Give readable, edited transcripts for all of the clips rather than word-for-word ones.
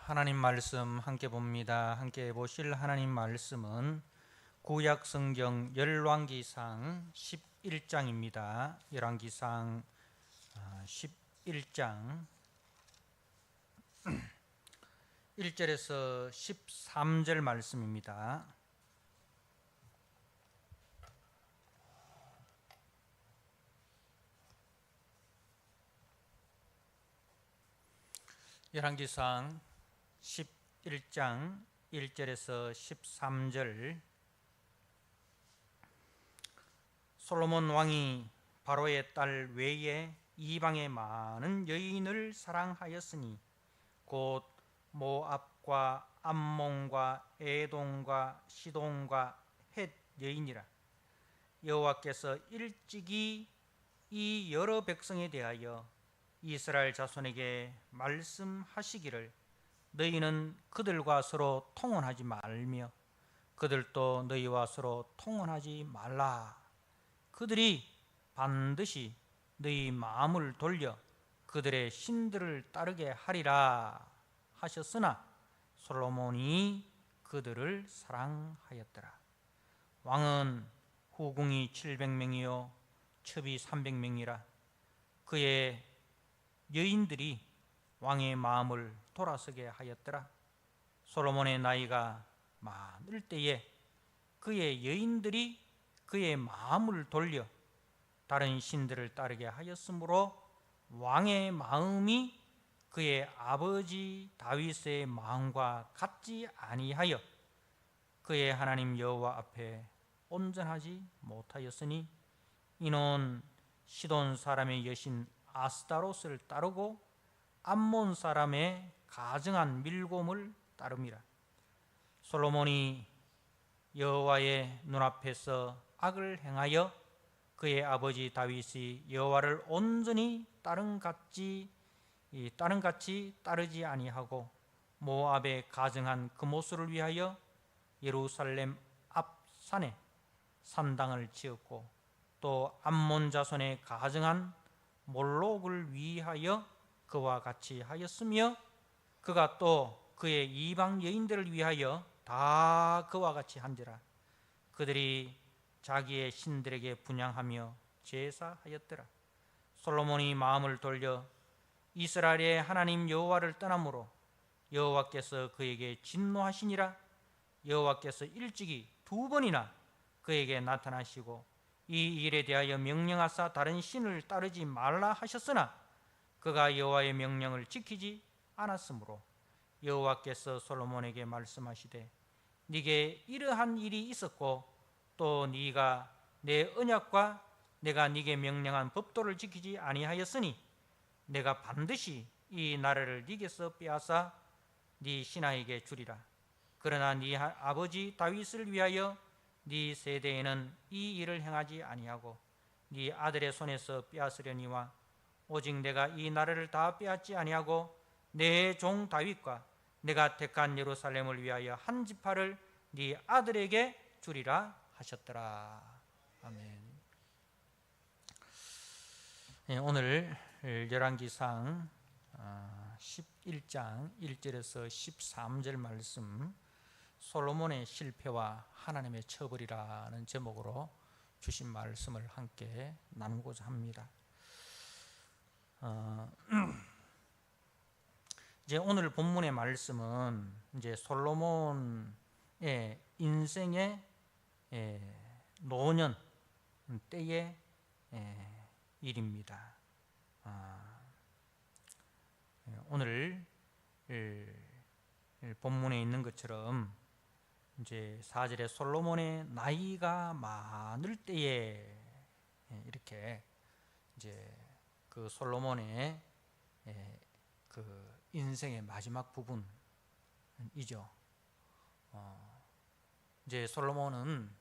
하나님 말씀 함께 봅니다. 함께 보실 하나님 말씀은 구약 성경 열왕기상 11장입니다. 열왕기상 11장 1절에서 13절 말씀입니다. 열왕기상 11장 1절에서 13절. 솔로몬 왕이 바로의 딸 외에 이방의 많은 여인을 사랑하였으니 곧 모압과 암몬과 에돔과 시돈과 헷 여인이라. 여호와께서 일찍이 이 여러 백성에 대하여 이스라엘 자손에게 말씀하시기를 너희는 그들과 서로 통혼하지 말며 그들도 너희와 서로 통혼하지 말라. 그들이 반드시 너희 마음을 돌려 그들의 신들을 따르게 하리라 하셨으나 솔로몬이 그들을 사랑하였더라. 왕은 후궁이 700명이요 첩이 300명이라. 그의 여인들이 왕의 마음을 돌아서게 하였더라. 솔로몬의 나이가 많을 때에 그의 여인들이 그의 마음을 돌려 다른 신들을 따르게 하였으므로 왕의 마음이 그의 아버지 다윗의 마음과 같지 아니하여 그의 하나님 여호와 앞에 온전하지 못하였으니 이는 시돈 사람의 여신 아스타롯을 따르고 암몬 사람의 가증한 밀곰을 따름이라. 솔로몬이 여호와의 눈앞에서 악을 행하여 그의 아버지 다윗이 여호와를 온전히 다른같이 따르지 아니하고 모압의 가증한 그모스를 위하여 예루살렘 앞 산에 산당을 지었고 또 암몬 자손의 가증한 몰록을 위하여 그와 같이 하였으며 그가 또 그의 이방 여인들을 위하여 다 그와 같이 한지라. 그들이 자기의 신들에게 분향하며 제사하였더라. 솔로몬이 마음을 돌려 이스라엘의 하나님 여호와를 떠나므로 여호와께서 그에게 진노하시니라. 여호와께서 일찍이 2번이나 그에게 나타나시고 이 일에 대하여 명령하사 다른 신을 따르지 말라 하셨으나 그가 여호와의 명령을 지키지 않았으므로 여호와께서 솔로몬에게 말씀하시되 네게 이러한 일이 있었고 또 네가 내 언약과 내가 네게 명령한 법도를 지키지 아니하였으니 내가 반드시 이 나라를 네게서 빼앗아 네 신하에게 주리라. 그러나 네 아버지 다윗을 위하여 네 세대에는 이 일을 행하지 아니하고 네 아들의 손에서 빼앗으려니와 오직 내가 이 나라를 다 빼앗지 아니하고 내 종 다윗과 내가 택한 예루살렘을 위하여 한 지파를 네 아들에게 주리라 하셨더라. 아멘. 오늘 열왕기상 11장 1절에서 13절 말씀, 솔로몬의 실패와 하나님의 처벌이라는 제목으로 주신 말씀을 함께 나누고자 합니다. 이제 오늘 본문의 말씀은 이제 솔로몬의 인생의 노년 때의 일입니다. 오늘 본문에 있는 것처럼 이제 4절에 솔로몬의 나이가 많을 때에 이렇게 이제 그 솔로몬의 그 인생의 마지막 부분이죠. 이제 솔로몬은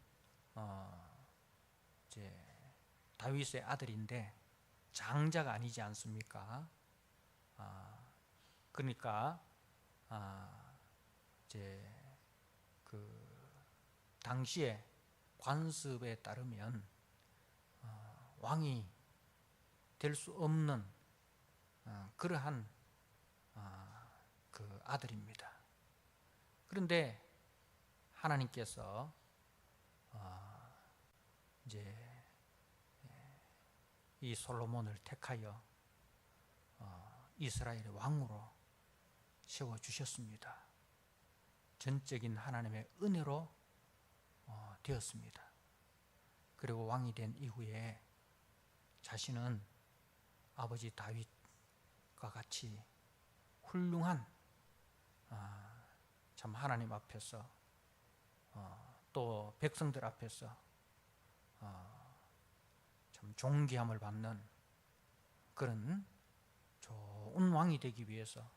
이제 다윗의 아들인데 장자가 아니지 않습니까? 그러니까 이제 그 당시에 관습에 따르면 왕이 될 수 없는 그러한 그 아들입니다. 그런데 하나님께서 이제 이 솔로몬을 택하여 이스라엘의 왕으로 세워 주셨습니다. 전적인 하나님의 은혜로 되었습니다. 그리고 왕이 된 이후에 자신은 아버지 다윗과 같이 훌륭한 참 하나님 앞에서 또 백성들 앞에서 참 존귀함을 받는 그런 좋은 왕이 되기 위해서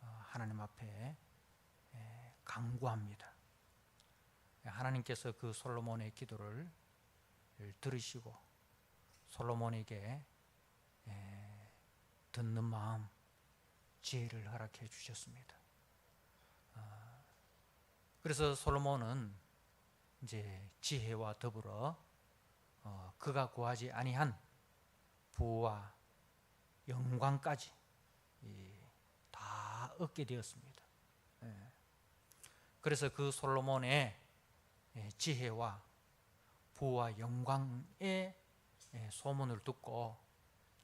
하나님 앞에 간구합니다. 하나님께서 그 솔로몬의 기도를 들으시고 솔로몬에게 듣는 마음, 지혜를 허락해 주셨습니다. 그래서 솔로몬은 이제 지혜와 더불어 그가 구하지 아니한 부와 영광까지 다 얻게 되었습니다. 그래서 그 솔로몬의 지혜와 부와 영광의 소문을 듣고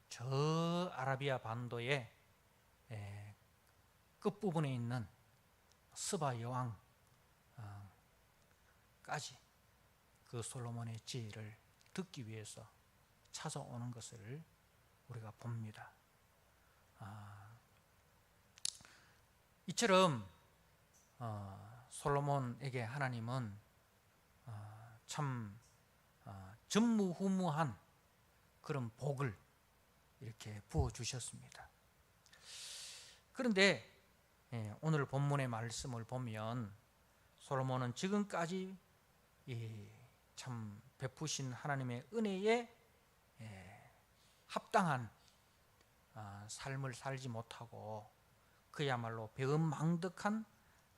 저 아라비아 반도의 끝부분에 있는 스바 여왕까지 그 솔로몬의 지혜를 듣기 위해서 찾아오는 것을 우리가 봅니다. 이처럼 솔로몬에게 하나님은 참 전무후무한 그런 복을 이렇게 부어주셨습니다. 그런데 오늘 본문의 말씀을 보면 솔로몬은 지금까지 참 베푸신 하나님의 은혜에 합당한 삶을 살지 못하고 그야말로 배은망덕한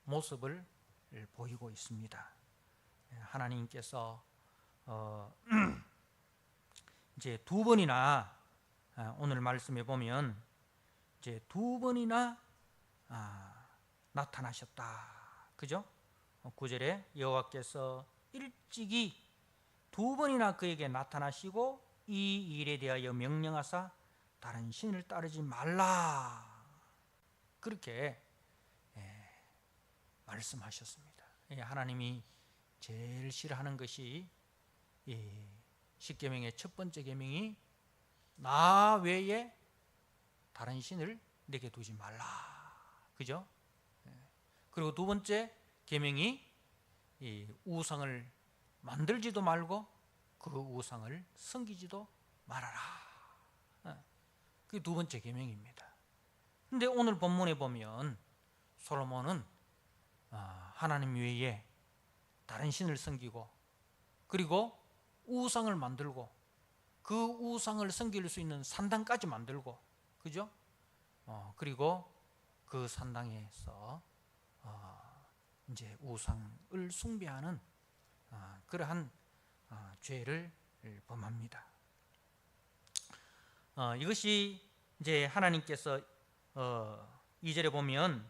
모습을 보이고 있습니다. 하나님께서 이제 두 번이나 오늘 말씀에 보면 이제 두 번이나 나타나셨다. 그죠? 9절에 여호와께서 일찍이 두 번이나 그에게 나타나시고 이 일에 대하여 명령하사 다른 신을 따르지 말라. 그렇게 말씀하셨습니다. 하나님이 제일 싫어하는 것이 십계명의 첫 번째 계명이 나 외에 다른 신을 내게 두지 말라. 그죠? 그리고 두 번째 계명이 우상을 만들지도 말고 그 우상을 섬기지도 말아라. 그게 두 번째 계명입니다. 그런데 오늘 본문에 보면 솔로몬은 하나님 외에 다른 신을 섬기고 그리고 우상을 만들고 그 우상을 섬길 수 있는 산당까지 만들고 그죠? 그리고 그 산당에서 이제 우상을 숭배하는 그러한 죄를 범합니다. 이것이 이제 하나님께서 2절에 보면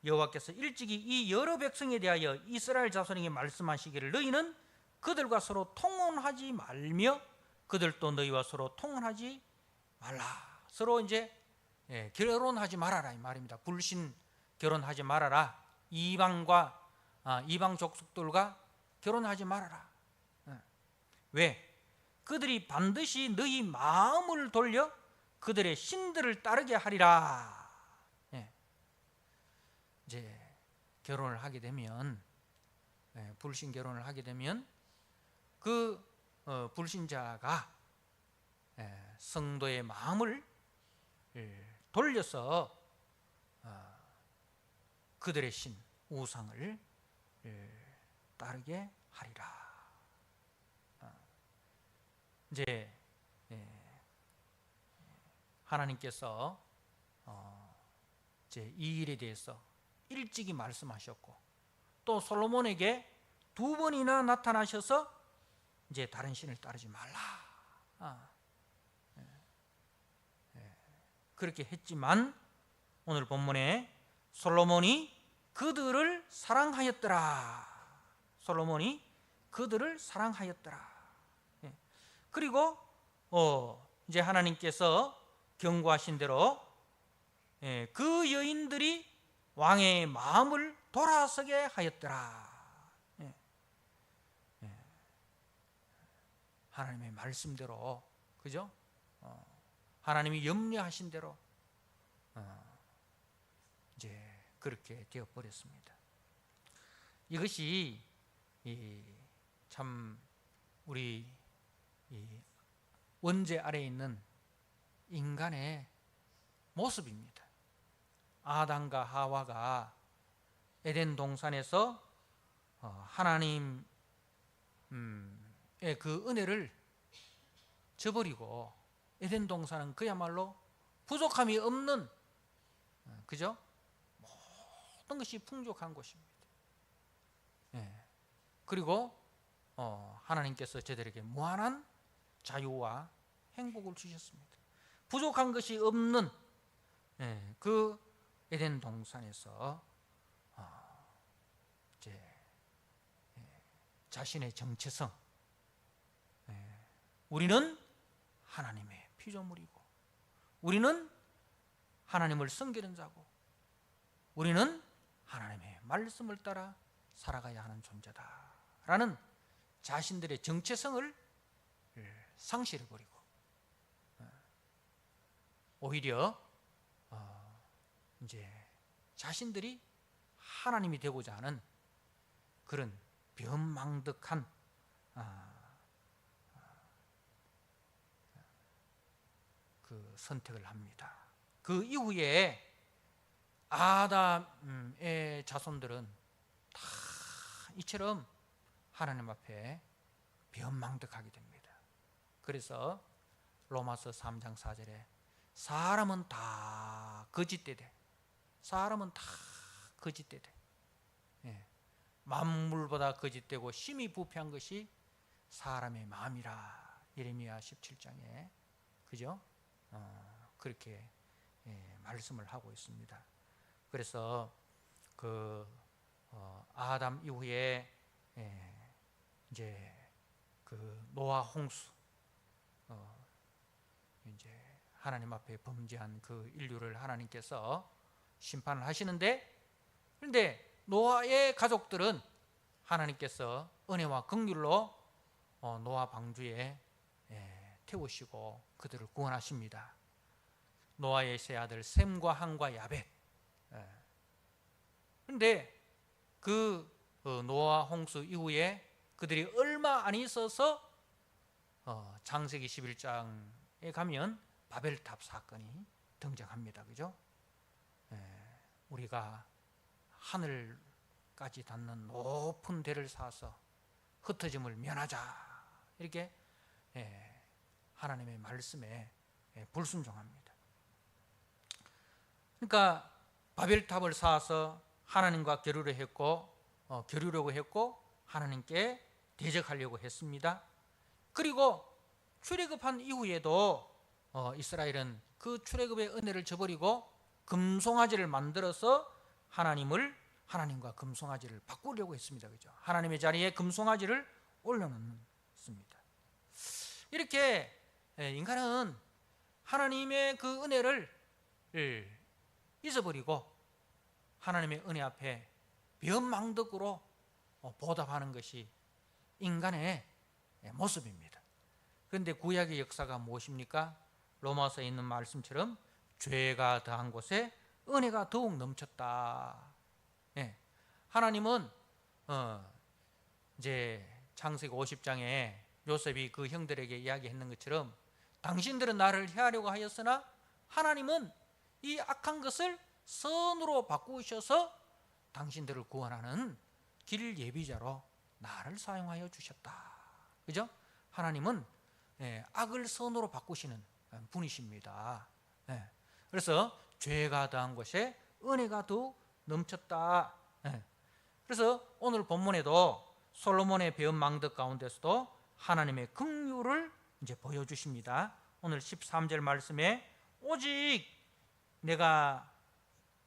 여호와께서 일찍이 이 여러 백성에 대하여 이스라엘 자손에게 말씀하시기를 너희는 그들과 서로 통혼하지 말며 그들도 너희와 서로 통혼하지 말라. 서로 이제 결혼하지 말아라 이 말입니다. 불신 결혼하지 말아라. 이방과 이방 족속들과 결혼하지 말아라. 왜? 그들이 반드시 너희 마음을 돌려 그들의 신들을 따르게 하리라. 이제 결혼을 하게 되면 불신 결혼을 하게 되면 그 불신자가 성도의 마음을 돌려서 그들의 신 우상을 따르게 하리라. 이제 하나님께서 이제 이 일에 대해서 일찍이 말씀하셨고 또 솔로몬에게 두 번이나 나타나셔서 이제 다른 신을 따르지 말라. 그렇게 했지만 오늘 본문에 솔로몬이 그들을 사랑하였더라. 솔로몬이 그들을 사랑하였더라. 예. 그리고 이제 하나님께서 경고하신 대로 그 여인들이 왕의 마음을 돌아서게 하였더라. 하나님의 말씀대로, 그죠? 하나님이 염려하신 대로 이제 그렇게 되어 버렸습니다. 이것이 참 우리 원죄 아래에 있는 인간의 모습입니다. 아담과 하와가 에덴 동산에서 하나님의 그 은혜를 저버리고, 에덴 동산은 그야말로 부족함이 없는, 그죠? 모든 것이 풍족한 곳입니다. 그리고 하나님께서 저들에게 무한한 자유와 행복을 주셨습니다. 부족한 것이 없는 그 에덴 동산에서 이제 자신의 정체성, 우리는 하나님의 피조물이고, 우리는 하나님을 섬기는 자고, 우리는 하나님의 말씀을 따라 살아가야 하는 존재다라는 자신들의 정체성을 상실해버리고, 오히려 이제 자신들이 하나님이 되고자 하는 그런 변망덕한 그 선택을 합니다. 그 이후에 아담의 자손들은 다 이처럼 하나님 앞에 변망덕하게 됩니다. 그래서 로마서 3장 4절에 사람은 다 거짓되되, 사람은 다 거짓되되, 만물보다 거짓되고 심히 부패한 것이 사람의 마음이라. 예레미야 17장에, 그죠? 그렇게 말씀을 하고 있습니다. 그래서 그 아담 이후에 이제 그 노아 홍수, 이제 하나님 앞에 범죄한 그 인류를 하나님께서 심판을 하시는데, 그런데 노아의 가족들은 하나님께서 은혜와 긍휼로 노아 방주에 태우시고 그들을 구원하십니다. 노아의 세 아들 셈과 함과 야벳. 그런데 그 노아 홍수 이후에 그들이 얼마 안 있어서 창세기 11장에 가면 바벨탑 사건이 등장합니다. 그죠? 우리가 하늘까지 닿는 높은 대를 쌓아서 흩어짐을 면하자, 이렇게 하나님의 말씀에 불순종합니다. 그러니까 바벨탑을 쌓아서 하나님과 겨루려고 했고 하나님께 대적하려고 했습니다. 그리고 출애굽한 이후에도 이스라엘은 그 출애굽의 은혜를 저버리고 금송아지를 만들어서 하나님과 금송아지를 바꾸려고 했습니다. 그죠? 하나님의 자리에 금송아지를 올려놓습니다. 이렇게 인간은 하나님의 그 은혜를 잊어버리고 하나님의 은혜 앞에 변망덕으로 보답하는 것이 인간의 모습입니다. 그런데 구약의 역사가 무엇입니까? 로마서에 있는 말씀처럼 죄가 더한 곳에 은혜가 더욱 넘쳤다. 하나님은 이제 창세기 50장에 요셉이 그 형들에게 이야기했는 것처럼 당신들은 나를 해하려고 하였으나 하나님은 이 악한 것을 선으로 바꾸셔서 당신들을 구원하는 길 예비자로 나를 사용하여 주셨다. 그죠? 하나님은 악을 선으로 바꾸시는 분이십니다. 그래서 죄가 더한 곳에 은혜가 더욱 넘쳤다. 그래서 오늘 본문에도 솔로몬의 변망덕 가운데서도 하나님의 긍휼을 이제 보여주십니다. 오늘 13절 말씀에 오직 내가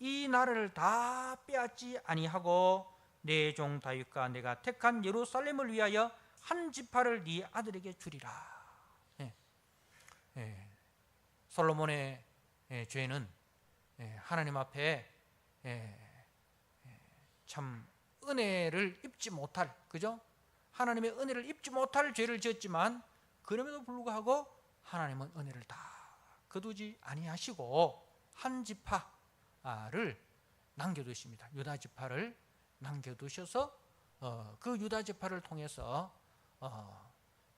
이 나라를 다 빼앗지 아니하고 내 종 다윗과 내가 택한 예루살렘을 위하여 한 지파를 네 아들에게 주리라. 예. 예. 솔로몬의 죄는 하나님 앞에 참 은혜를 입지 못할, 그죠? 하나님의 은혜를 입지 못할 죄를 지었지만 그럼에도 불구하고 하나님은 은혜를 다 거두지 아니하시고 한 지파를 남겨두십니다. 유다 지파를 남겨두셔서 그 유다 지파를 통해서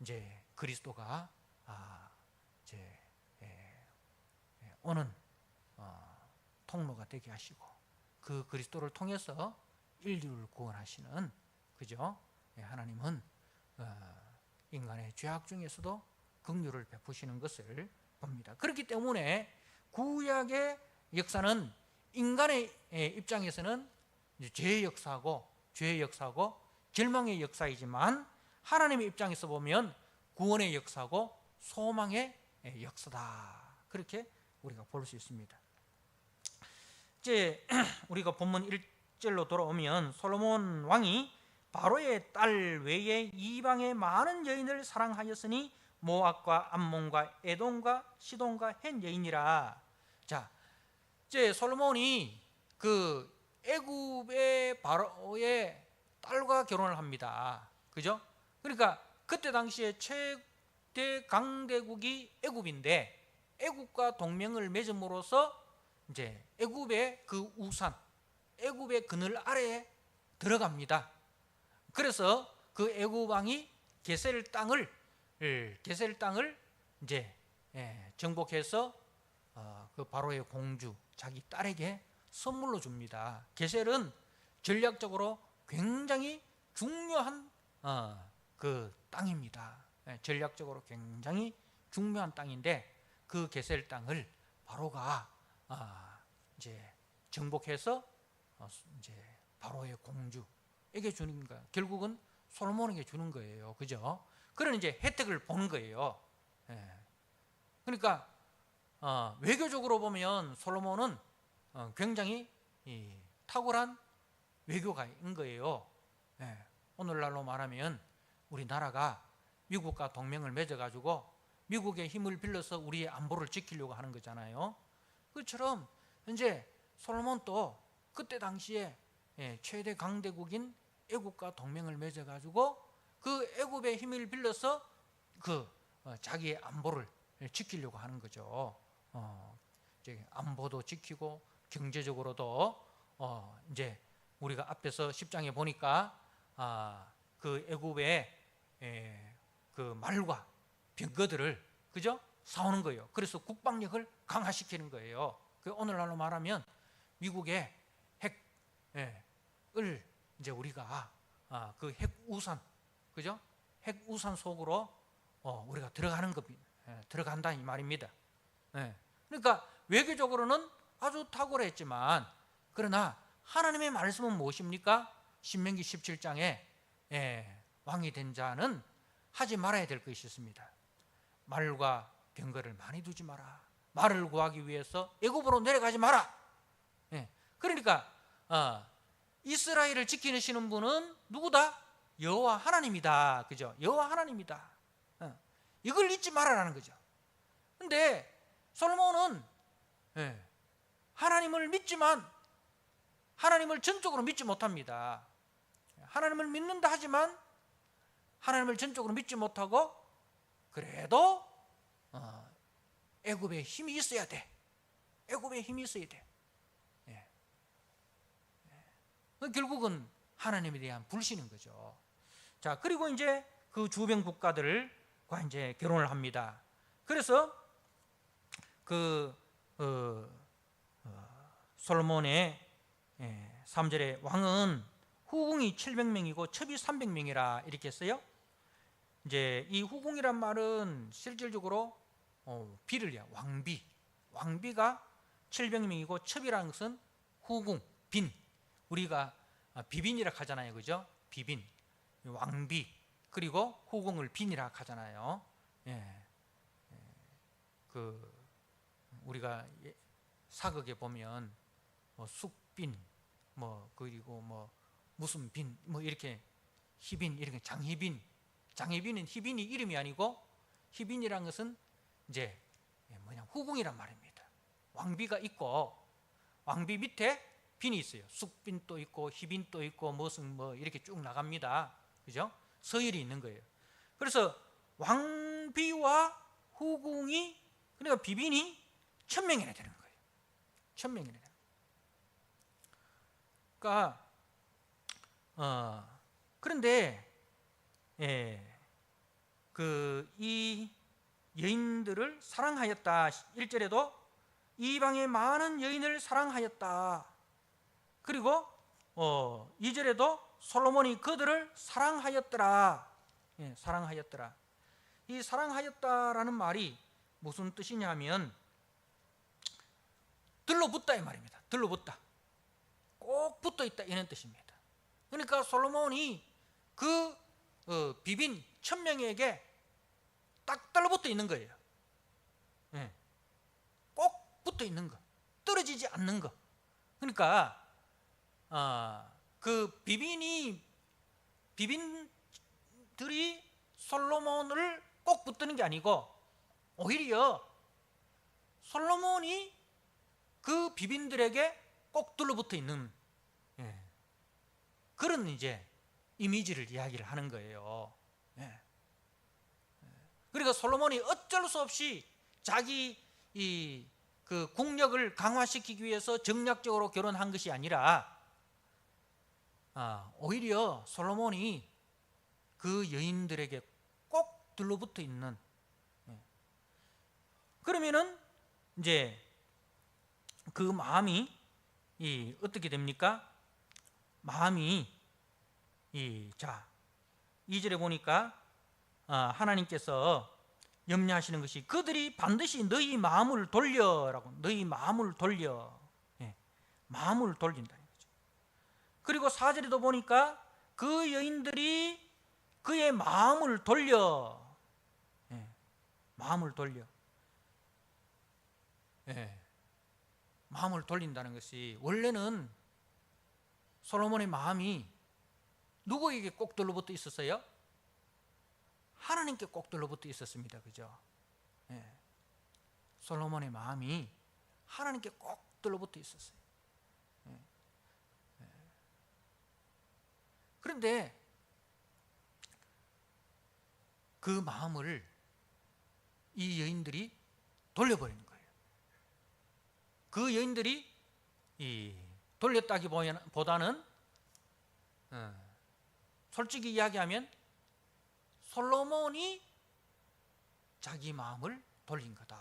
이제 그리스도가 이제 오는 통로가 되게 하시고 그 그리스도를 통해서 인류를 구원하시는, 그죠? 하나님은 인간의 죄악 중에서도 긍휼을 베푸시는 것을 봅니다. 그렇기 때문에 구약의 역사는 인간의 입장에서는 죄의 역사고 절망의 역사이지만 하나님의 입장에서 보면 구원의 역사고 소망의 역사다. 그렇게 우리가 볼 수 있습니다. 이제 우리가 본문 1절로 돌아오면 솔로몬 왕이 바로의 딸 외에 이방의 많은 여인을 사랑하였으니 모압과 암몬과 에돔과 시돈과 헷 여인이라. 자, 이제 솔로몬이 그 애굽의 바로의 딸과 결혼을 합니다. 그죠? 그러니까 그때 당시에 최대 강대국이 애굽인데 애굽과 동맹을 맺음으로써 이제 애굽의 그 우산, 애굽의 그늘 아래에 들어갑니다. 그래서 그 애굽 왕이 게셀 땅을 이제 정복해서 그 바로의 공주 자기 딸에게 선물로 줍니다. 게셀은 전략적으로 굉장히 중요한 그 땅입니다. 전략적으로 굉장히 중요한 땅인데 그 게셀 땅을 바로가 이제 정복해서 이제 바로의 공주에게 주는 거예요. 결국은 솔로몬에게 주는 거예요. 그죠? 그런 이제 혜택을 보는 거예요. 그러니까 외교적으로 보면 솔로몬은 굉장히 탁월한 외교가인 거예요. 오늘날로 말하면 우리나라가 미국과 동맹을 맺어가지고 미국의 힘을 빌려서 우리의 안보를 지키려고 하는 거잖아요. 그처럼 현재 솔로몬도 그때 당시에 최대 강대국인 애굽과 동맹을 맺어가지고 그 애굽의 힘을 빌려서 그 자기의 안보를 지키려고 하는 거죠. 이제 안보도 지키고 경제적으로도 이제 우리가 앞에서 10장에 보니까 그 애굽의 그 말과 병거들을, 그죠? 사오는 거예요. 그래서 국방력을 강화시키는 거예요. 그 오늘날로 말하면 미국의 핵을 이제 우리가 그 핵우산, 그죠? 핵우산 속으로 우리가 들어간다 이 말입니다. 그러니까 외교적으로는 아주 탁월했지만 그러나 하나님의 말씀은 무엇입니까? 신명기 17장에 왕이 된 자는 하지 말아야 될 것이 있습니다. 말과 병거를 많이 두지 마라. 말을 구하기 위해서 애굽으로 내려가지 마라. 그러니까 이스라엘을 지키시는 분은 누구다? 여호와 하나님이다. 그죠? 여호와 하나님이다. 이걸 잊지 말아라는 거죠. 근데 솔로몬은 하나님을 믿지만 하나님을 전적으로 믿지 못합니다. 하나님을 믿는다 하지만 하나님을 전적으로 믿지 못하고 그래도 애굽에 힘이 있어야 돼. 애굽에 힘이 있어야 돼. 결국은 하나님에 대한 불신인 거죠. 자, 그리고 이제 그 주변 국가들과 이제 결혼을 합니다. 그래서 그 솔로몬의 3절에 왕은 후궁이 700명이고 첩이 300명이라 이렇게 했어요. 이제 이 후궁이란 말은 실질적으로 비를 해요. 왕비가 700명이고 첩이라는 것은 후궁, 빈. 우리가 비빈이라 하잖아요. 그죠? 비빈, 왕비, 그리고 후궁을 빈이라 하잖아요. 그 우리가 사극에 보면 뭐 숙빈, 뭐 그리고 뭐 무슨 빈, 뭐 이렇게 희빈, 이렇게 장희빈. 장희빈은 희빈이 이름이 아니고 희빈이란 것은 이제 후궁이란 말입니다. 왕비가 있고 왕비 밑에 빈이 있어요. 숙빈도 있고 희빈도 있고 무슨 뭐 이렇게 쭉 나갑니다. 그죠? 서열이 있는 거예요. 그래서 왕비와 후궁이, 그러니까 비빈이 1000명이나 되는 거예요. 1000명이나 되는 거예요. 그러니까 그런데 이 여인들을 사랑하였다. 1절에도 이방의 많은 여인을 사랑하였다. 그리고 2절에도 솔로몬이 그들을 사랑하였더라. 사랑하였더라. 이 사랑하였다라는 말이 무슨 뜻이냐면 들러붙다 이 말입니다. 들러붙다. 꼭 붙어 있다 이런 뜻입니다. 그러니까 솔로몬이 그 비빈 1000명에게 딱 달라붙어 있는 거예요. 꼭 붙어 있는 거, 떨어지지 않는 거. 그러니까 그 비빈들이 솔로몬을 꼭 붙드는 게 아니고 오히려 솔로몬이 그 비빈들에게 꼭 들러붙어 있는 그런 이제 이미지를 이야기를 하는 거예요. 그러니까 솔로몬이 어쩔 수 없이 자기 그 국력을 강화시키기 위해서 정략적으로 결혼한 것이 아니라 오히려 솔로몬이 그 여인들에게 꼭 들러붙어 있는. 그러면은 이제 그 마음이 어떻게 됩니까? 마음이 자 2절에 보니까 하나님께서 염려하시는 것이 그들이 반드시 너희 마음을 돌려라고, 너희 마음을 돌려, 마음을 돌린다는 거죠. 그리고 4절에도 보니까 그 여인들이 그의 마음을 돌려, 마음을 돌려, 마음을 돌린다는 것이 원래는 솔로몬의 마음이 누구에게 꼭 들러붙어 있었어요? 하나님께 꼭 들러붙어 있었습니다. 그죠? 솔로몬의 마음이 하나님께 꼭 들러붙어 있었어요. 그런데 그 마음을 이 여인들이 돌려버리는 거예요. 그 여인들이 돌렸다기보다는 솔직히 이야기하면 솔로몬이 자기 마음을 돌린 거다.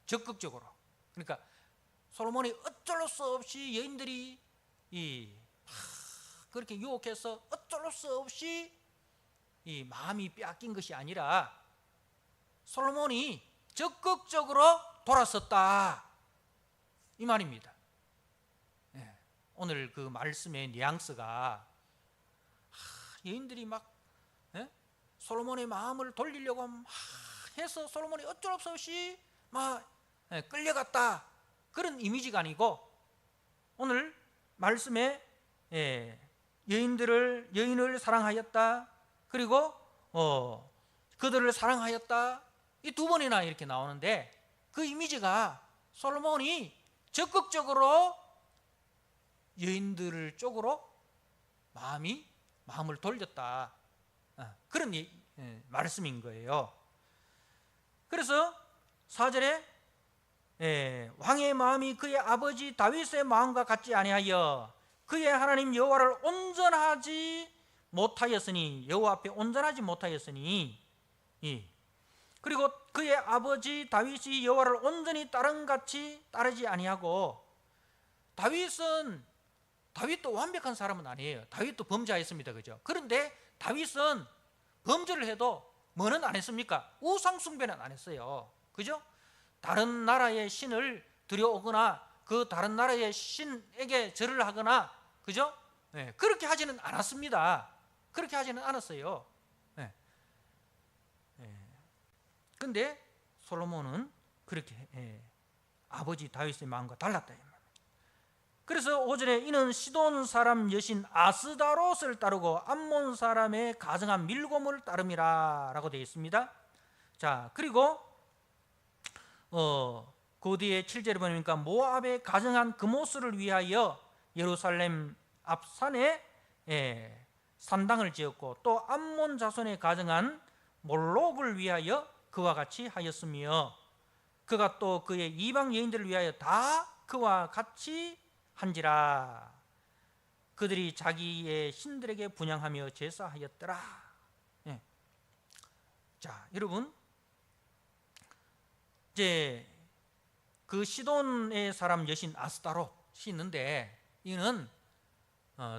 적극적으로. 그러니까 솔로몬이 어쩔 수 없이 여인들이 그렇게 유혹해서 어쩔 수 없이 이 마음이 빼앗긴 것이 아니라 솔로몬이 적극적으로 돌아섰다 이 말입니다. 오늘 그 말씀의 뉘앙스가 여인들이 막 솔로몬의 마음을 돌리려고 해서 솔로몬이 어쩔 수 없이 막 끌려갔다 그런 이미지가 아니고 오늘 말씀에 여인을 사랑하였다 그리고 그들을 사랑하였다 이 두 번이나 이렇게 나오는데 그 이미지가 솔로몬이 적극적으로 여인들 쪽으로 마음을 돌렸다 그런 말씀인 거예요. 그래서 4절에 왕의 마음이 그의 아버지 다윗의 마음과 같지 아니하여 그의 하나님 여호와를 온전하지 못하였으니 여호와 앞에 온전하지 못하였으니 그리고 그의 아버지 다윗이 여호와를 온전히 따름같이 따르지 아니하고 다윗도 완벽한 사람은 아니에요. 다윗도 범죄하였습니다. 그죠? 그런데 다윗은 범죄를 해도 뭐는 안 했습니까? 우상 숭배는 안 했어요. 그죠? 다른 나라의 신을 들여오거나 그 다른 나라의 신에게 절을 하거나 그죠? 그렇게 하지는 않았습니다. 그렇게 하지는 않았어요. 근데 솔로몬은 그렇게 아버지 다윗의 마음과 달랐다. 그래서 5절에 이는 시돈 사람 여신 아스다롯을 따르고 암몬 사람의 가증한 밀곰을 따름이라 라고 되어 있습니다. 자, 그리고 그 뒤에 7절에 보니까 모압의 가증한 그모스를 위하여 예루살렘 앞산에 산당을 지었고 또 암몬 자손의 가증한 몰록을 위하여 그와 같이 하였으며 그가 또 그의 이방 여인들을 위하여 다 그와 같이 한지라. 그들이 자기의 신들에게 분향하며 제사하였더라. 예. 자, 여러분, 이제 그 시돈의 사람 여신 아스타롯이 있는데 이는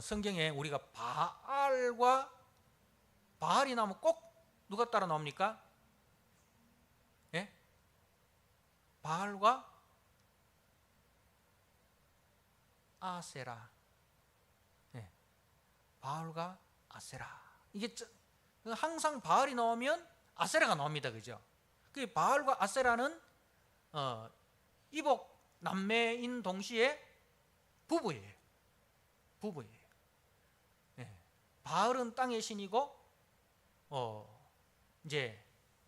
성경에 우리가 바알이 나오면 꼭 누가 따라 나옵니까? 예? 바알과 아세라. 예. 바알과 아세라. 이게 항상 바알이 나오면 아세라가 나옵니다. 그죠? 그 바알과 아세라는 이복 남매인 동시에 부부예요. 예. 바알은 땅의 신이고 이제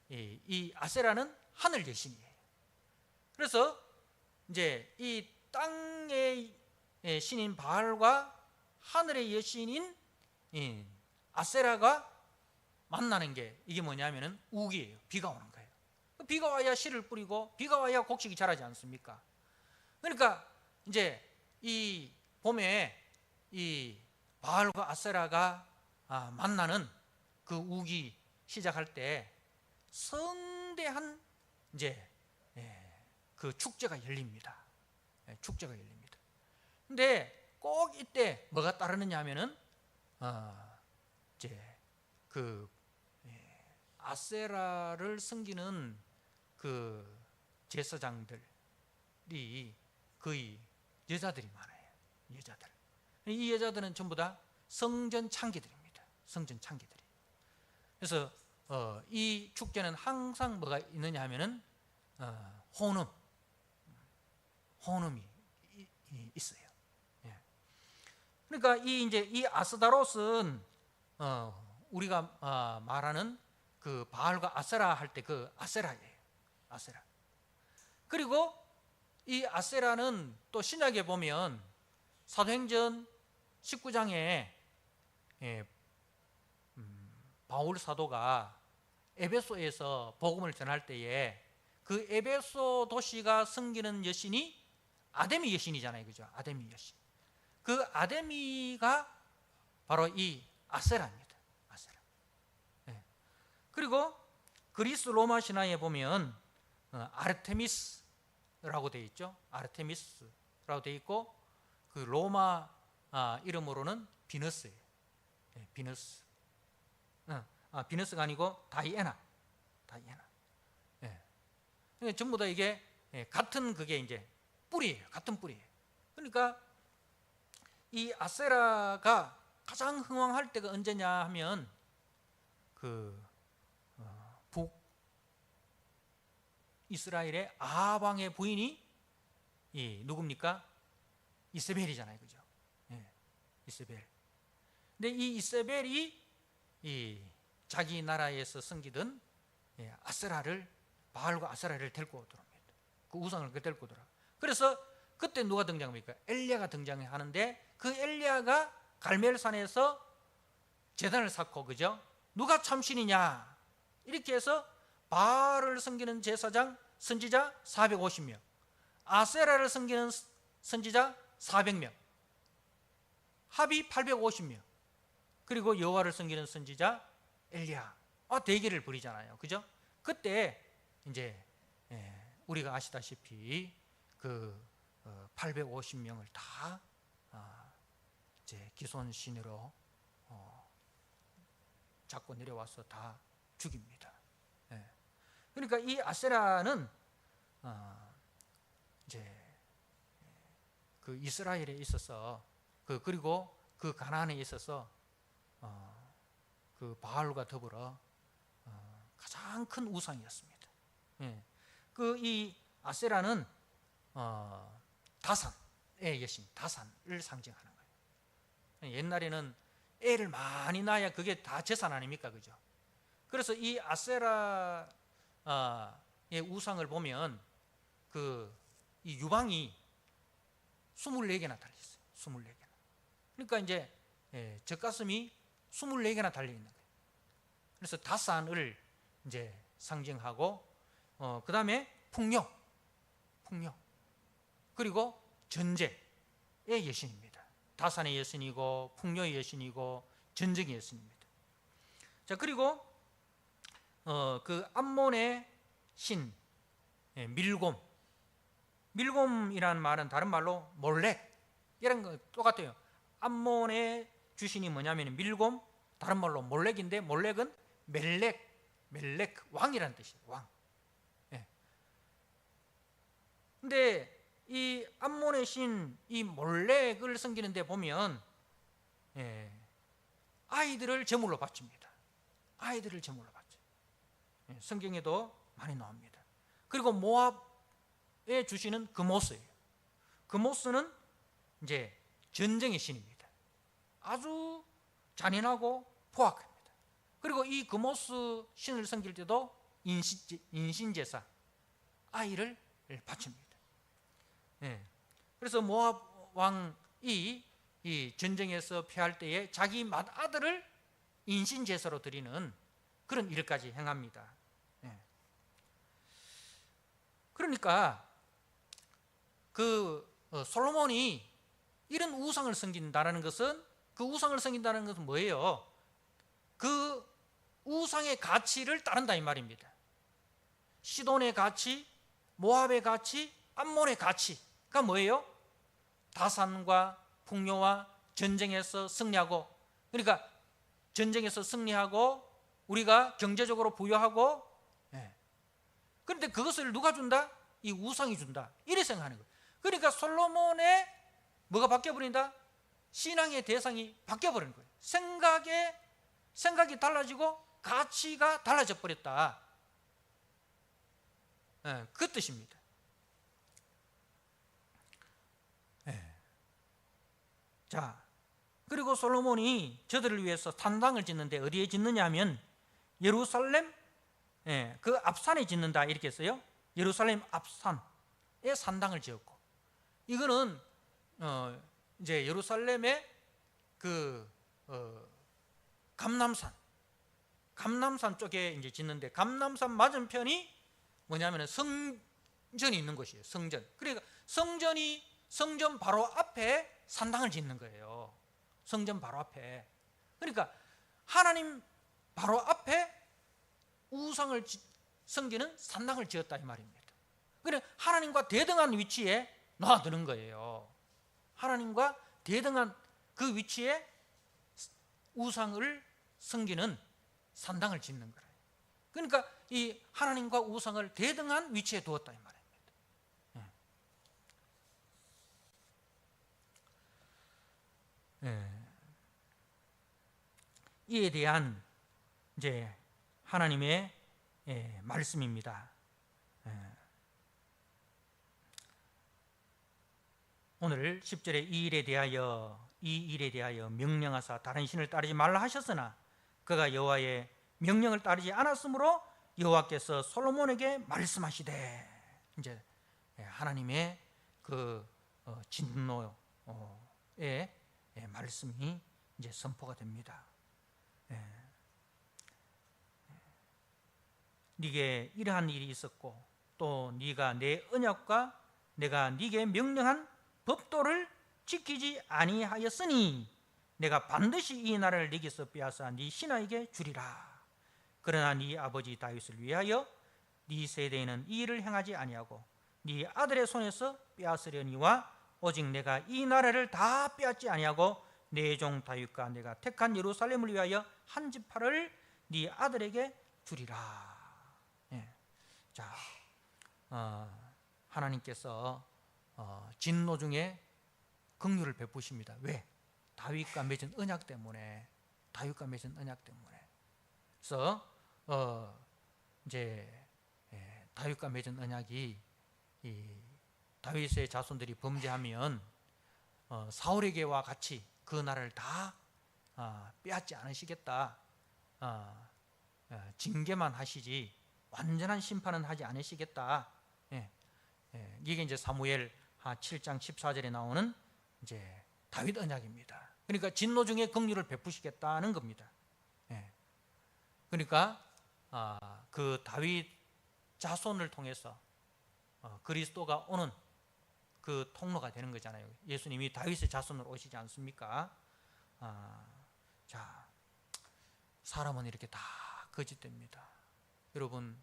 이 아세라는 하늘 여신이에요. 그래서 이제 이 땅의 신인 바알과 하늘의 여신인 아세라가 만나는 게 이게 뭐냐면은 우기예요. 비가 오는 거예요. 비가 와야 씨를 뿌리고 비가 와야 곡식이 자라지 않습니까? 그러니까 이제 이 봄에 이 바알과 아세라가 만나는 그 우기 시작할 때 성대한 이제 그 축제가 열립니다. 축제가 열립니다. 근데 꼭 이때 뭐가 따르느냐 하면은 이제 그 아세라를 섬기는 그 제사장들이 거의 여자들이 많아요. 여자들. 이 여자들은 전부 다 성전 창기들입니다. 성전 창기들이. 그래서 이 축제는 항상 뭐가 있느냐 하면은 혼음이 있어요. 예. 그러니까 이 아스다롯은 우리가 말하는 그 바알과 아세라 할 때 그 아세라예요. 아세라. 그리고 이 아세라는 또 신약에 보면 사도행전 19장에 바울 사도가 에베소에서 복음을 전할 때에 그 에베소 도시가 섬기는 여신이 아데미 여신이잖아요. 그죠? 아데미 여신. 그 아데미가 바로 이 아세라입니다. 아세라. 네. 그리고 그리스 로마 신화에 보면 아르테미스라고 되어 있죠. 아르테미스라고 되어 있고 그 로마 이름으로는 비너스예요. 네, 비너스. 비너스가 아니고 다이애나. 네. 전부 다 이게 같은 그게 이제 뿌리예요. 같은 뿌리예요. 그러니까 이 아세라가 가장 흥왕할 때가 언제냐 하면 그 북이스라엘의 아합 왕의 부인이 누굽니까? 이세벨이잖아요. 그죠? 예, 이세벨. 근데 이 이세벨이 자기 나라에서 섬기던 아세라를 바알과 아세라를 데리고 오더랍니다. 그 우상을 데리고 오더라. 그래서 그때 누가 등장합니까? 엘리야가 등장하는데 그 엘리야가 갈멜산에서 제단을 쌓고 그죠? 누가 참신이냐? 이렇게 해서 바알을 섬기는 제사장 선지자 450명, 아세라를 섬기는 선지자 400명, 합이 850명, 그리고 여호와를 섬기는 선지자 엘리야. 대결을 벌이잖아요. 그죠? 그때 이제 우리가 아시다시피 그 850명을 다 이제 기손신으로 잡고 내려와서 다 죽입니다. 그러니까 이 아세라는 이제 그 이스라엘에 있어서 그리고 그 가나안에 있어서 그 바알과 더불어 가장 큰 우상이었습니다. 그 이 아세라는 다산의 여신, 다산을 상징하는 거예요. 옛날에는 애를 많이 낳아야 그게 다 재산 아닙니까, 그죠? 그래서 이 아세라의 우상을 보면 이 유방이 24개나 달려 있어요. 24개나. 그러니까 이제 젖가슴이 24개나 달려 있는 거예요. 그래서 다산을 이제 상징하고, 그 다음에 풍요, 그리고 전쟁의 여신입니다. 다산의 여신이고 풍요의 여신이고 전쟁의 여신입니다. 자, 그리고 그 암몬의 신 밀곰이라는 말은 다른 말로 몰렉, 이런 거 똑같아요. 암몬의 주신이 뭐냐면 밀곰, 다른 말로 몰렉인데, 몰렉은 멜렉 왕이라는 뜻이에요. 왕. 근데 이 암몬의 신 이 몰렉을 섬기는데 보면 아이들을 제물로 바칩니다. 아이들을 제물로 바쳐요. 성경에도 많이 나옵니다. 그리고 모압의 주신은 그모스예요. 그모스는 이제 전쟁의 신입니다. 아주 잔인하고 포악합니다. 그리고 이 그모스 신을 섬길 때도 인신제사, 아이를 바칩니다. 그래서 모압 왕이 이 전쟁에서 패할 때에 자기 맏아들을 인신제사로 드리는 그런 일까지 행합니다. 그러니까 솔로몬이 이런 우상을 섬긴다는 것은, 그 우상을 섬긴다는 것은 뭐예요? 그 우상의 가치를 따른다 이 말입니다. 시돈의 가치, 모압의 가치, 암몬의 가치가 뭐예요? 다산과 풍요와 전쟁에서 승리하고, 그러니까 전쟁에서 승리하고 우리가 경제적으로 부유하고, 그런데 그것을 누가 준다? 이 우상이 준다, 이렇게 생각하는 거예요. 그러니까 솔로몬의 뭐가 바뀌어버린다? 신앙의 대상이 바뀌어버리는 거예요. 생각이 달라지고 가치가 달라져 버렸다, 그 뜻입니다. 자, 그리고 솔로몬이 저들을 위해서 산당을 짓는데 어디에 짓느냐 하면 예루살렘 그 앞산에 짓는다 이렇게 했어요. 예루살렘 앞산에 산당을 지었고, 이거는 이제 예루살렘의 감람산 쪽에 이제 짓는데, 감람산 맞은편이 뭐냐면 성전이 있는 곳이에요. 성전. 그러니까 성전 바로 앞에 산당을 짓는 거예요. 성전 바로 앞에. 그러니까 하나님 바로 앞에 우상을 섬기는 산당을 지었다 이 말입니다. 그러니까 하나님과 대등한 위치에 놔두는 거예요. 하나님과 대등한 그 위치에 우상을 섬기는 산당을 짓는 거예요. 그러니까 이 하나님과 우상을 대등한 위치에 두었다 이 말입니다. 이에 대한 이제 하나님의 말씀입니다. 오늘 10절에 이 일에 대하여 명령하사 다른 신을 따르지 말라 하셨으나 그가 여호와의 명령을 따르지 않았으므로 여호와께서 솔로몬에게 말씀하시되, 이제 하나님의 그 진노의 말씀이 이제 선포가 됩니다. 네게 이러한 일이 있었고 또 네가 내 언약과 내가 네게 명령한 법도를 지키지 아니하였으니 내가 반드시 이 나라를 네게서 빼앗아 네 신하에게 주리라. 그러나 네 아버지 다윗을 위하여 네 세대에는 이 일을 행하지 아니하고 네 아들의 손에서 빼앗으려니와 오직 내가 이 나라를 다 빼앗지 아니하고 내 종 다윗과 내가 택한 예루살렘을 위하여 한 지파를 네 아들에게 주리라. 자, 하나님께서 진노 중에 긍휼을 베푸십니다. 왜? 다윗과 맺은 언약 때문에. 다윗과 맺은 언약 때문에. 그래서 이제 다윗과 맺은 언약이 다윗의 자손들이 범죄하면 사울에게와 같이 그 나라를 다 빼앗지 않으시겠다, 징계만 하시지 완전한 심판은 하지 않으시겠다. 이게 이제 사무엘 7장 14절에 나오는 이제 다윗 언약입니다. 그러니까 진노 중에 긍휼을 베푸시겠다는 겁니다. 그러니까 그 다윗 자손을 통해서 그리스도가 오는 그 통로가 되는 거잖아요. 예수님이 다윗의 자손으로 오시지 않습니까? 자, 사람은 이렇게 다 거짓됩니다. 여러분,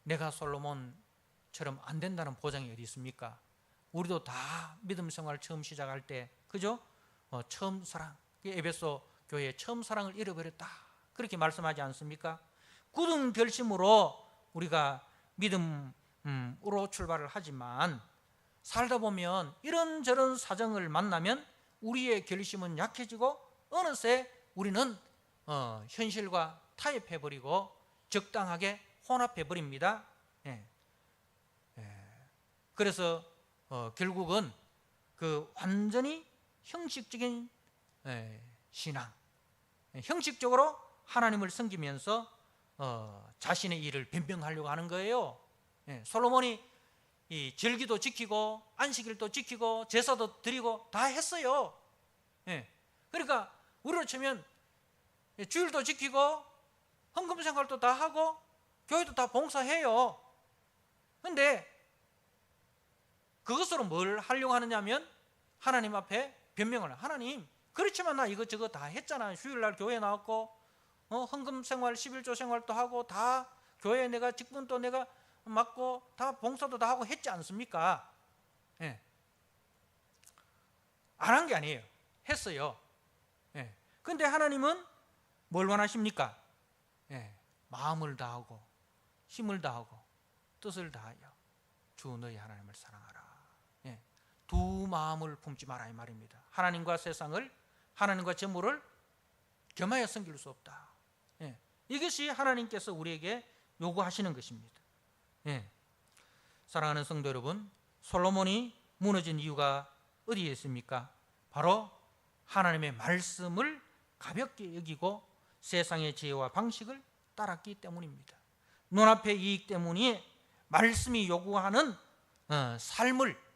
내가 솔로몬처럼 안 된다는 보장이 어디 있습니까? 우리도 다 믿음 생활 처음 시작할 때, 그죠? 처음 사랑, 에베소 교회의 처음 사랑을 잃어버렸다, 그렇게 말씀하지 않습니까? 굳은 결심으로 우리가 믿음으로 출발을 하지만 살다 보면 이런저런 사정을 만나면 우리의 결심은 약해지고 어느새 우리는 현실과 타협해버리고 적당하게 혼합해버립니다. 그래서 결국은 그 완전히 형식적인 신앙, 형식적으로 하나님을 섬기면서 자신의 일을 변명하려고 하는 거예요. 솔로몬이 이 절기도 지키고 안식일도 지키고 제사도 드리고 다 했어요. 그러니까 우리로 치면 주일도 지키고 헌금 생활도 다 하고 교회도 다 봉사해요. 그런데 그것으로 뭘 하려고 하느냐면 하나님 앞에 변명을, 하나님 그렇지만 나 이것저것 다 했잖아. 주일날 교회 나왔고 헌금 생활 11조 생활도 하고 다 교회에 내가 직분도 내가 맡고 다 봉사도 다 하고 했지 않습니까? 안 한 게 아니에요. 했어요. 그런데 하나님은 뭘 원하십니까? 마음을 다하고 힘을 다하고 뜻을 다하여 주 너희 하나님을 사랑하라. 두 마음을 품지 마라 이 말입니다. 하나님과 세상을, 하나님과 재물을 겸하여 섬길 수 없다. 이것이 하나님께서 우리에게 요구하시는 것입니다. 사랑하는 성도 여러분, 솔로몬이 무너진 이유가 어디에 있습니까? 바로 하나님의 말씀을 가볍게 여기고 세상의 지혜와 방식을 따랐기 때문입니다. 눈앞의 이익 때문에 말씀이 요구하는 삶을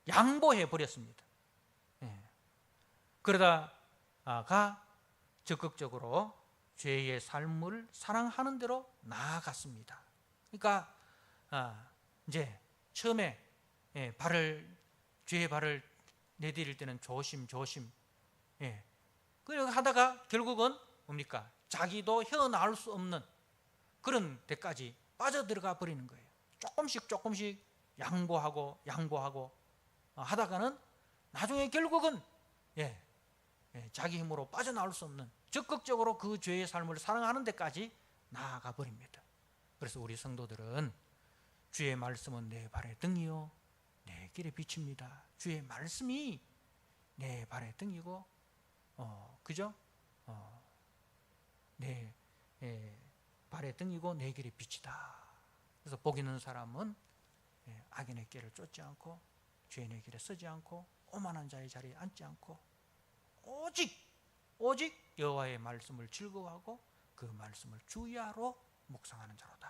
양보해 버렸습니다. 그러다가 적극적으로 죄의 삶을 사랑하는 대로 나아갔습니다. 그러니까 이제 처음에 죄의 발을 내디딜 때는 조심. 그렇게 하다가 결국은 뭡니까? 자기도 헤어나올 수 없는 그런 데까지 빠져들어가 버리는 거예요. 조금씩 양보하고 하다가는 나중에 결국은 자기 힘으로 빠져나올 수 없는, 적극적으로 그 죄의 삶을 사랑하는 데까지 나아가 버립니다. 그래서 우리 성도들은 주의 말씀은 내 발의 등이요 내 길의 빛입니다. 주의 말씀이 내 발의 등이고 그죠? 내 발의 등이고 내 길의 빛이다. 그래서 복 있는 사람은 악인의 길을 쫓지 않고 죄인의 길에 서지 않고 오만한 자의 자리에 앉지 않고 오직 여호와의 말씀을 즐거워하고 그 말씀을 주야로 묵상하는 자로다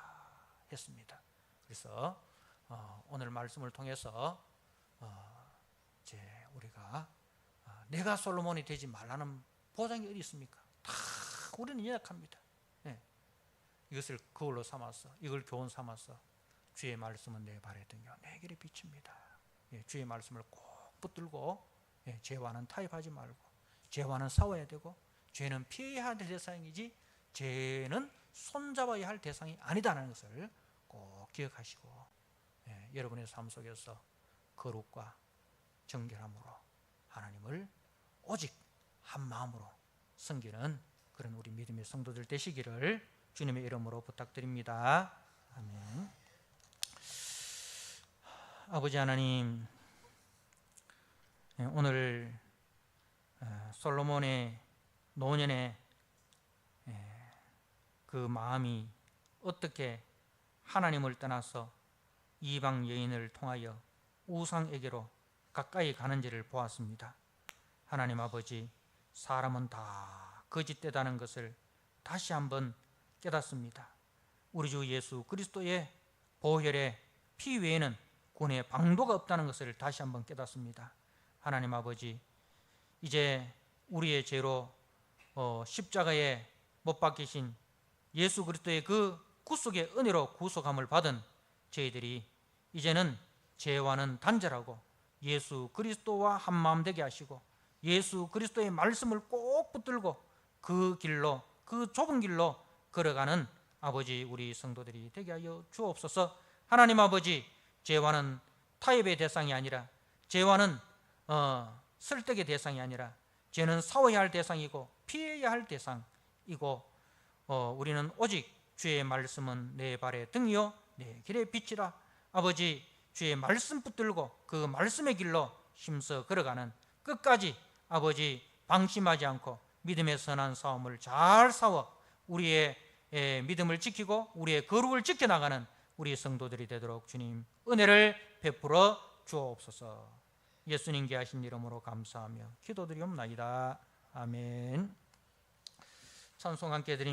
했습니다. 그래서 오늘 말씀을 통해서 이제 우리가 내가 솔로몬이 되지 말라는 보장이 어디 있습니까? 다 우리는 연약합니다. 이것을 거울로 삼아서, 이걸 교훈 삼아서 주의 말씀은 내 발의 등이요 내 길의 빛입니다. 주의 말씀을 꼭 붙들고 죄와는 타협하지 말고 죄와는 싸워야 되고 죄는 피해야 할 대상이지 죄는 손잡아야 할 대상이 아니다라는 것을 꼭 기억하시고 여러분의 삶 속에서 거룩과 정결함으로 하나님을 오직 한 마음으로 섬기는 그런 우리 믿음의 성도들 되시기를 주님의 이름으로 부탁드립니다. 아멘. 아버지 하나님, 오늘 솔로몬의 노년의 그 마음이 어떻게 하나님을 떠나서 이방 여인을 통하여 우상에게로 가까이 가는지를 보았습니다. 하나님 아버지, 사람은 다 거짓되다는 것을 다시 한번 깨닫습니다. 우리 주 예수 그리스도의 보혈의 피 외에는 구원의 방도가 없다는 것을 다시 한번 깨닫습니다. 하나님 아버지, 이제 우리의 죄로 십자가에 못 박히신 예수 그리스도의 그 구속의 은혜로 구속함을 받은 저희들이 이제는 죄와는 단절하고 예수 그리스도와 한마음 되게 하시고 예수 그리스도의 말씀을 꼭 붙들고 그 길로, 그 좁은 길로 걸어가는 아버지 우리 성도들이 되게 하여 주옵소서. 하나님 아버지, 죄와는 타협의 대상이 아니라, 죄와는 설득의 대상이 아니라, 죄는 싸워야 할 대상이고 피해야 할 대상이고, 우리는 오직 주의 말씀은 내 발의 등이요 내 길의 빛이라. 아버지, 주의 말씀 붙들고 그 말씀의 길로 힘써 걸어가는, 끝까지 아버지 방심하지 않고 믿음의 선한 싸움을 잘 싸워 우리의 믿음을 지키고 우리의 거룩을 지켜나가는 우리 성도들이 되도록 주님 은혜를 베풀어 주옵소서. 예수님께 하신 이름으로 감사하며 기도드리옵나이다. 아멘. 찬송 함께 드립니다.